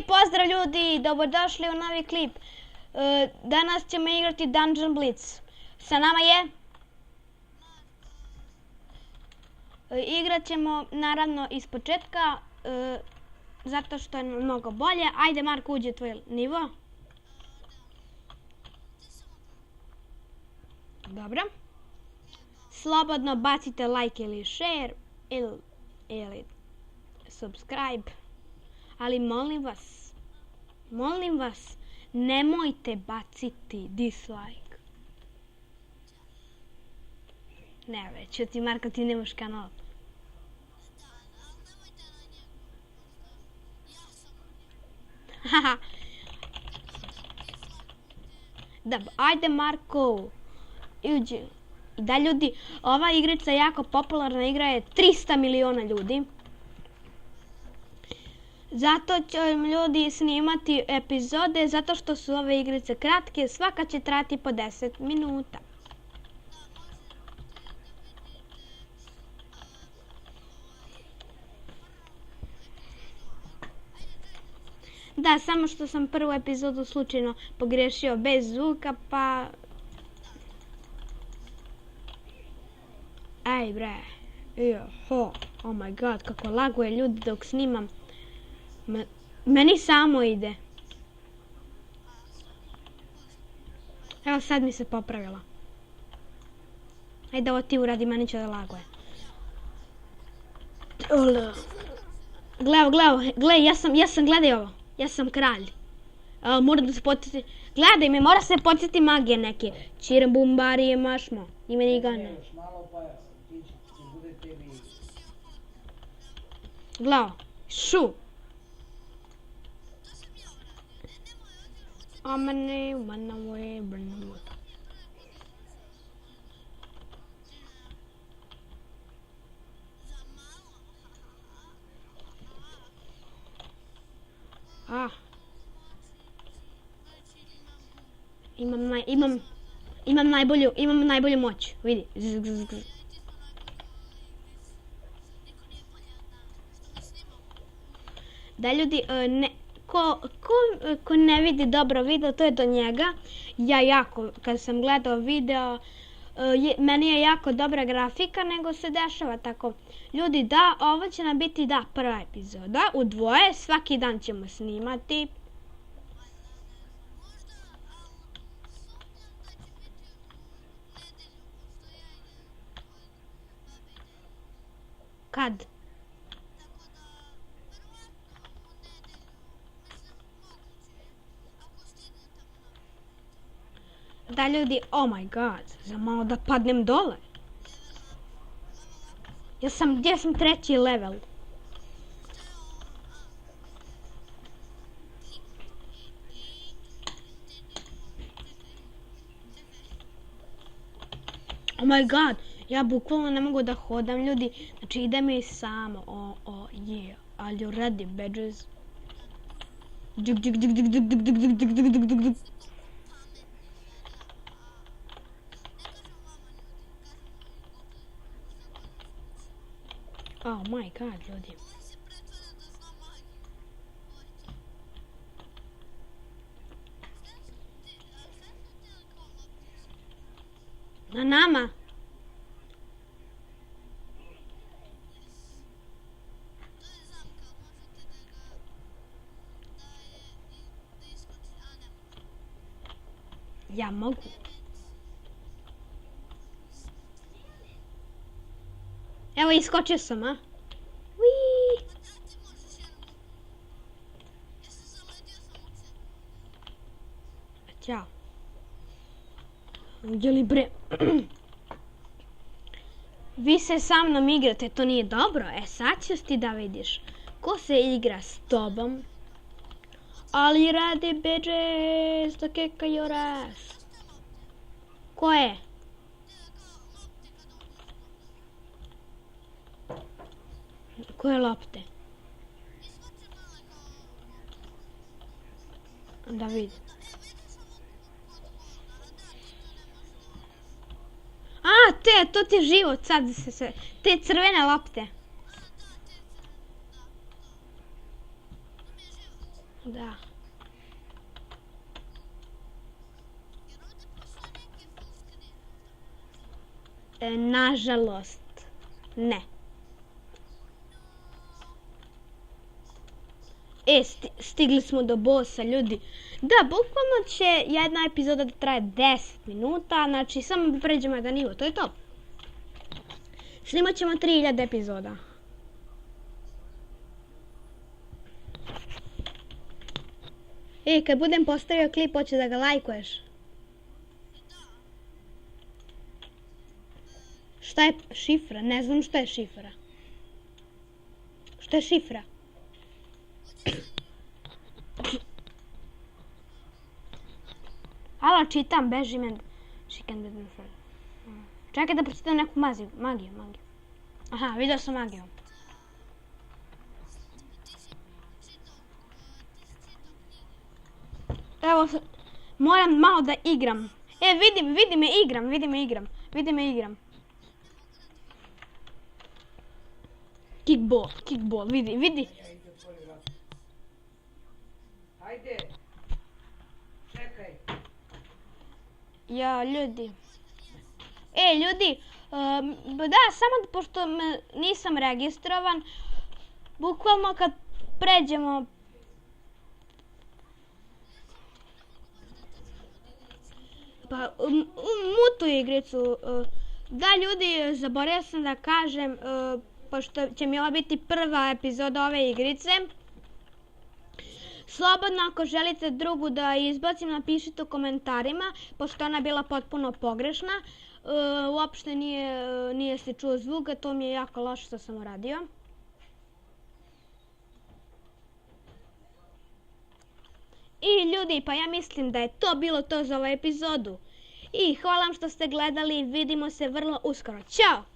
pozdrav ljudi, dobrodošli u novi klip. Danas ćemo igrati Dungeon Blitz. Sa nama je... Igrat ćemo naravno iz početka, zato što je mnogo bolje. Ajde Marko, uđi tvoj nivo. Dobro. Slobodno bacite like ili share ili subscribe. Ali molim vas, nemojte baciti dislike. Ne već, ti Marko, ti nemaš kanal. Haha. Da, ajde Marko. Uđi. Da ljudi, ova igrica je jako popularna, igra je 300 miliona ljudi. Zato će ljudi snimati epizode, zato što su ove igrice kratke, svaka će trajati po 10 minuta. Da, samo što sam prvu epizodu slučajno pogrešio bez zvuka, pa... Ej bre, oh my god, kako laguje ljudi dok snimam. Meni samo ide. Evo sad mi se popravila. Ajde ovo ti uradi, meni će da laguje. Gledaj, ja sam, gledaj ovo. Ja sam kralj. Moram da se podsjeti. Gledaj me, mora se podsjeti magije neke. Čiram bumbarije mašmo. I meni gane. Gledaj, šu. Amane, manaway, brnamo. Imam najbolju moć, vidi. Da ljudi, ko ne vidi dobro video, to je do njega. Ja jako, kad sam gledao video, meni je jako dobra grafika, nego se dešava tako. Ljudi, da, ovo će nam biti, da, prva epizoda. U dvoje, svaki dan ćemo snimati. Kad? Da ljudi, oh my god, za malo da padnem dole. Ja sam 3. level. Oh my god, ja bukvalno ne mogu da hodam ljudi, znači ide mi samo, yeah, are you ready bitches? Oh my god, ljudi. Na nama. Ja mogu. Evo, iskočio sam, a? Uiii. Ćao. Anđeli bre. Vi se sa mnom igrate, to nije dobro. Sad ćeš ti da vidiš ko se igra s tobom. Ali radi bitches, da kekaju ras. Ko je? Koje lopte? Da vidim. To ti je život sad se... Te crvene lopte. Da. Nažalost, ne. Stigli smo do bossa, ljudi. Da, bukvalno će jedna epizoda da traje 10 minuta, znači samo pređemo jedan nivo, to je to. Snimat ćemo 3000 epizoda. Kad budem postavio klip, hoće da ga lajkuješ. Šta je šifra? Ne znam šta je šifra. Šta je šifra? Halo, čitam, beži men. Čekaj da pročitam neku magiju. Aha, vidio sam magiju. Evo, moram malo da igram. Vidi me igram. Kickball, vidi. Ajde, čekaj. Ja, ljudi. Ljudi, da, samo pošto nisam registrovan, bukvalno kad pređemo... Pa, mutu igricu. Da, ljudi, zaboravila sam da kažem, pošto će mi ova biti prva epizoda ove igrice. Slobodno, ako želite drugu da izbacim, napišite u komentarima, pošto ona bila potpuno pogrešna. Uopšte nije se čuo zvuk, a to mi je jako loše što sam uradio. I ljudi, pa ja mislim da je to bilo to za ovu epizodu. I hvala vam što ste gledali, vidimo se vrlo uskoro. Ćao!